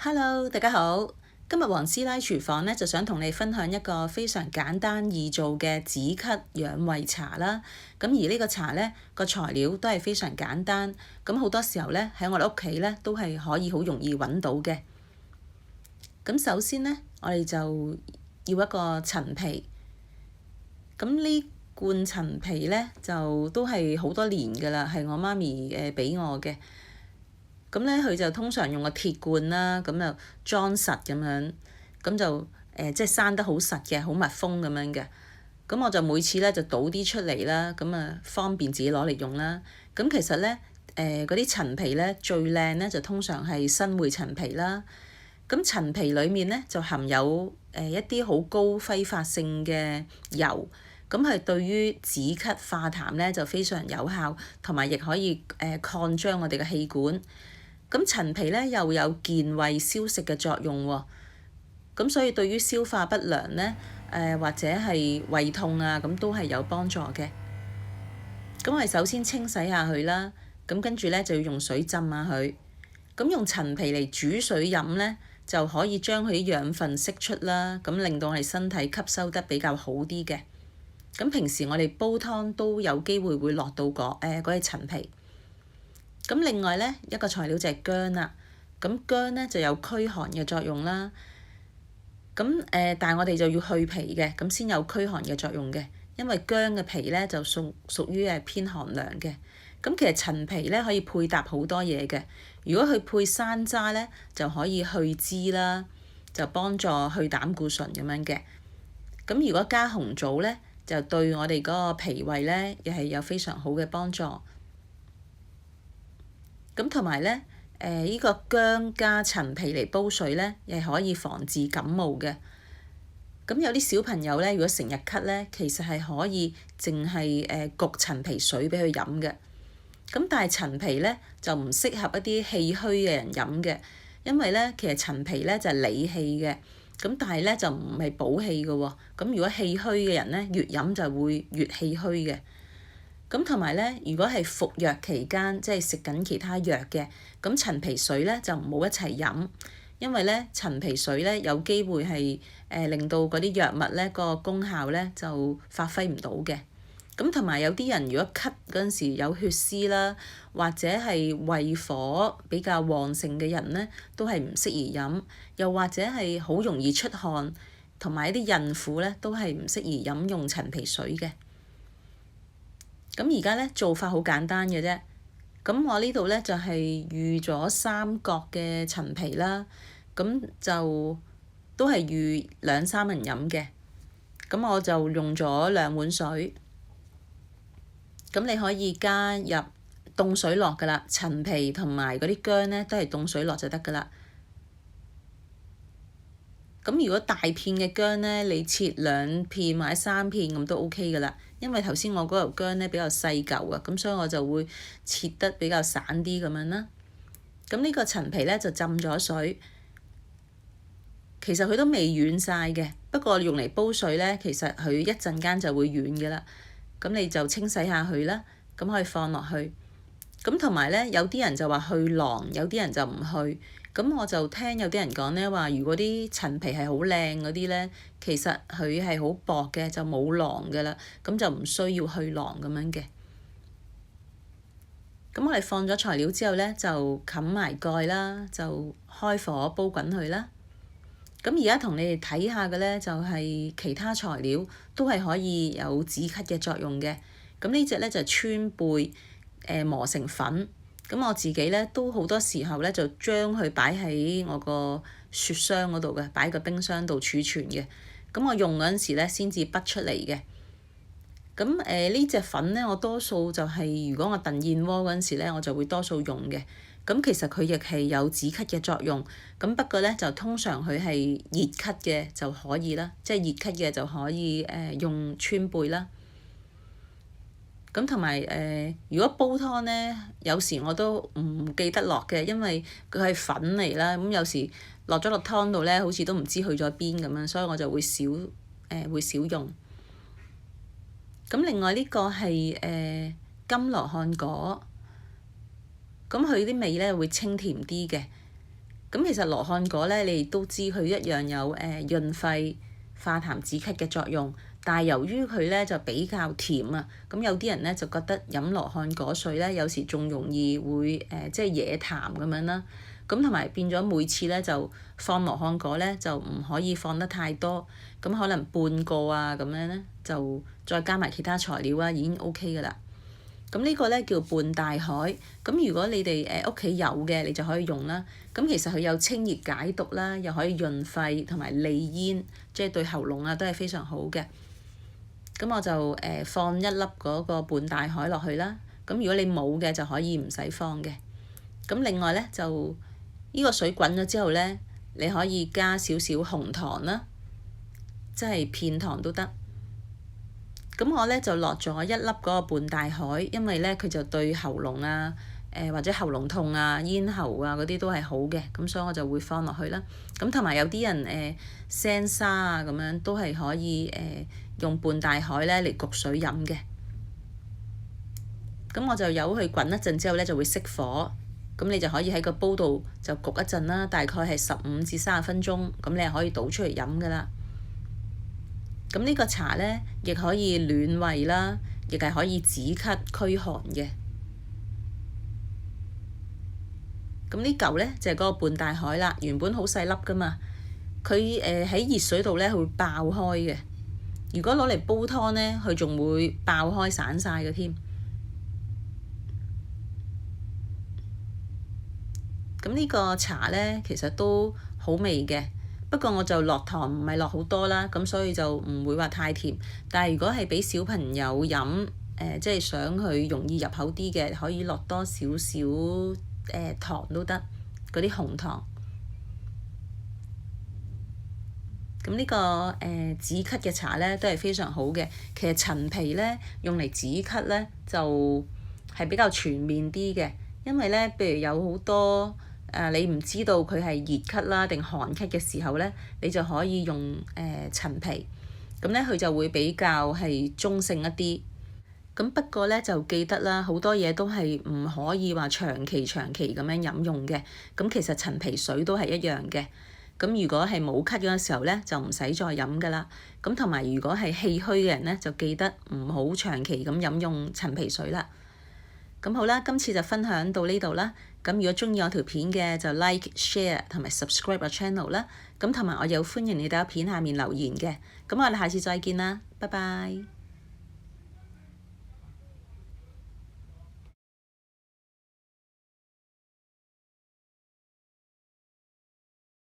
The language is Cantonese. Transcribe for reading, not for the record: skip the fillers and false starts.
Hello，大家好。今日黃師奶廚房呢，就想同你分享一個非常簡單易做嘅止咳養胃茶啦。咁而呢個茶呢，個材料都係非常簡單，咁好多時候呢，喺我哋屋企呢，都係可以好容易揾到嘅。咁首先呢，我哋就要一個陳皮。咁呢罐陳皮呢，就都係好多年㗎啦，係我媽咪俾我嘅。咁咧，佢就通常用個鐵罐啦，咁就裝實咁樣，咁就即係生得好實嘅，好密封咁樣嘅。咁我就每次咧就倒啲出嚟啦，咁啊方便自己攞嚟用啦。咁其實咧嗰啲陳皮咧最靚咧就通常係新會陳皮啦。咁陳皮裡面咧就含有一啲好高揮發性嘅油，咁係對於止咳化痰咧就非常有效，同埋亦可以擴張我哋嘅氣管。咁陳皮咧又有健胃消食嘅作用喎，咁所以對於消化不良咧，或者係胃痛啊，咁都係有幫助嘅。咁我哋首先清洗下佢啦，咁跟住咧就要用水浸下佢。咁用陳皮嚟煮水飲咧，就可以將佢啲養分釋出啦，咁令到我哋身體吸收得比較好啲嘅。咁平時我哋煲湯都有機會會落到嗰啲陳皮。咁另外咧一個材料就係薑啦，咁薑咧就有驅寒嘅作用啦。咁但係我哋就要去皮嘅，咁先有驅寒嘅作用嘅，因為薑嘅皮咧就屬於偏寒涼嘅。咁其實陳皮咧可以配搭好多嘢嘅，如果佢配山楂咧就可以去脂啦，就幫助去膽固醇咁樣嘅。咁如果加紅棗咧，就對我哋嗰個脾胃咧又係有非常好嘅幫助。咁同埋咧，呢個薑加陳皮嚟煲水咧，亦係可以防治感冒嘅。咁有啲小朋友咧，如果成日咳咧，其實係可以淨係焗陳皮水俾佢飲嘅。咁但係陳皮咧就唔適合一啲氣虛嘅人飲嘅，因為咧其實陳皮咧就係理氣嘅，咁但係咧就唔係補氣嘅喎。咁如果氣虛嘅人咧，越飲就會越氣虛嘅。咁同埋咧，如果係服藥期間，即係食緊其他藥嘅，咁陳皮水咧就唔好一齊飲，因為咧陳皮水咧有機會係令到嗰啲藥物咧個功效咧就發揮唔到嘅。咁同埋有啲人如果咳嗰陣時有血絲啦，或者係胃火比較旺盛嘅人咧，都係唔適宜飲，又或者係好容易出汗，同埋一啲孕婦咧都係唔適宜飲用陳皮水嘅。咁而家咧做法好簡單嘅啫，咁我呢度咧就係預咗3角嘅陳皮啦，咁就都係預2-3人飲嘅，咁我就用咗2碗水，咁你可以加入凍水落㗎啦，陳皮同埋嗰啲薑咧都係凍水落就得㗎啦。咁如果大片嘅薑咧，你切2片或者3片咁都 OK 㗎啦。因為頭先我嗰嚿薑咧比較細嚿啊，咁所以我就會切得比較散啲咁樣啦。咁呢個陳皮咧就浸咗水，其實佢都未軟晒嘅，不過用嚟煲水咧，其實佢一陣間就會軟㗎啦。咁你就清洗下佢啦，咁可以放落去。咁同埋咧，有啲人就話去瓤，有啲人就唔去。咁我就聽有啲人講咧話，如果啲陳皮係好靚嗰啲咧，其實佢係好薄嘅，就冇瓤㗎啦，咁就唔需要去瓤咁樣嘅。咁我哋放咗材料之後咧，就冚埋蓋啦，就開火煲滾佢啦。咁而家同你哋睇下嘅咧，就係其他材料都係可以有止咳嘅作用嘅。咁呢隻咧就川貝。磨成粉，咁我自己咧都好多時候咧就將佢擺喺我個雪箱嗰度嘅，擺喺個冰箱度儲存嘅。咁我用嗰陣時咧先至畢出嚟嘅。咁呢隻粉咧，我多數就係如果我燉燕窩嗰陣時咧，我就會多數用嘅。咁其實佢亦係有止咳嘅作用。咁不過咧就通常佢係熱咳嘅就可以啦，即係熱咳嘅就可以用川貝啦。咁同埋如果煲湯咧，有時我都唔記得落嘅，因為佢係粉嚟啦。咁有時落咗落湯度咧，好似都唔知去咗邊咁樣，所以我就會少用。咁另外呢個係金羅漢果，咁佢啲味咧會清甜啲嘅。咁其實羅漢果咧，你都知佢一樣有潤肺、化痰止咳嘅作用，但係由於佢咧就比較甜啊，咁有啲人咧就覺得飲羅漢果水咧，有時仲容易會即係惹痰咁樣啦。咁同埋變咗每次咧就放羅漢果咧就唔可以放得太多，咁可能半個啊咁樣咧就再加埋其他材料啊已經 OK 㗎啦。咁呢個咧叫半大海，咁如果你哋屋企有嘅，你就可以用啦。咁其實佢有清熱解毒啦，又可以潤肺同埋利咽，即係對喉嚨啊都係非常好嘅。咁我就放一粒嗰個半大海落去啦。咁如果你冇嘅就可以唔使放嘅。咁另外咧就呢個水滾咗之後咧，你可以加少少紅糖啦，即係片糖都得。咁我咧就落咗一粒嗰個半大海，因為咧佢就對喉嚨啊、或者喉嚨痛啊、咽喉啊嗰啲都係好嘅，咁所以我就會放落去啦。咁同埋有啲人聲沙啊咁樣都係可以用半大海咧嚟焗水飲嘅。咁我就由佢滾一陣之後咧就會熄火，咁你就可以喺個煲度就焗一陣啦，大概係15至30分鐘，咁你係可以倒出嚟飲㗎啦。咁呢個茶咧，亦可以暖胃啦，亦係可以止咳驅寒嘅。咁呢嚿咧就係嗰個半大海啦，原本好細粒㗎嘛，佢喺熱水度咧會爆開嘅。如果攞嚟煲湯咧，佢仲會爆開散晒嘅添。咁呢個茶咧其實都好味嘅。不過我就落糖唔係落好多啦，咁所以就唔會話太甜。但係如果係俾小朋友飲，即係想佢容易入口啲嘅，可以落多少少糖都得，嗰啲紅糖。咁呢個止咳嘅茶咧都係非常好嘅。其實陳皮咧用嚟止咳咧就係比較全面啲嘅，因為咧譬如有好多。你唔知道佢係熱咳啦定寒咳嘅時候咧，你就可以用陳皮，咁咧佢就會比較係中性一啲。咁不過咧就記得啦，好多嘢都係唔可以話長期咁樣飲用嘅。咁其實陳皮水都係一樣嘅。咁如果係冇咳嗰個時候咧，就唔使再飲㗎啦。咁同埋如果係氣虛嘅人咧，就記得唔好長期咁飲用陳皮水啦。咁好啦，今次就分享到呢度啦。咁如果鍾意我條片嘅就 like、share 同埋 subscribe 個 channel 啦。咁同埋我又歡迎你哋喺片下面留言嘅。咁我哋下次再見啦，拜拜。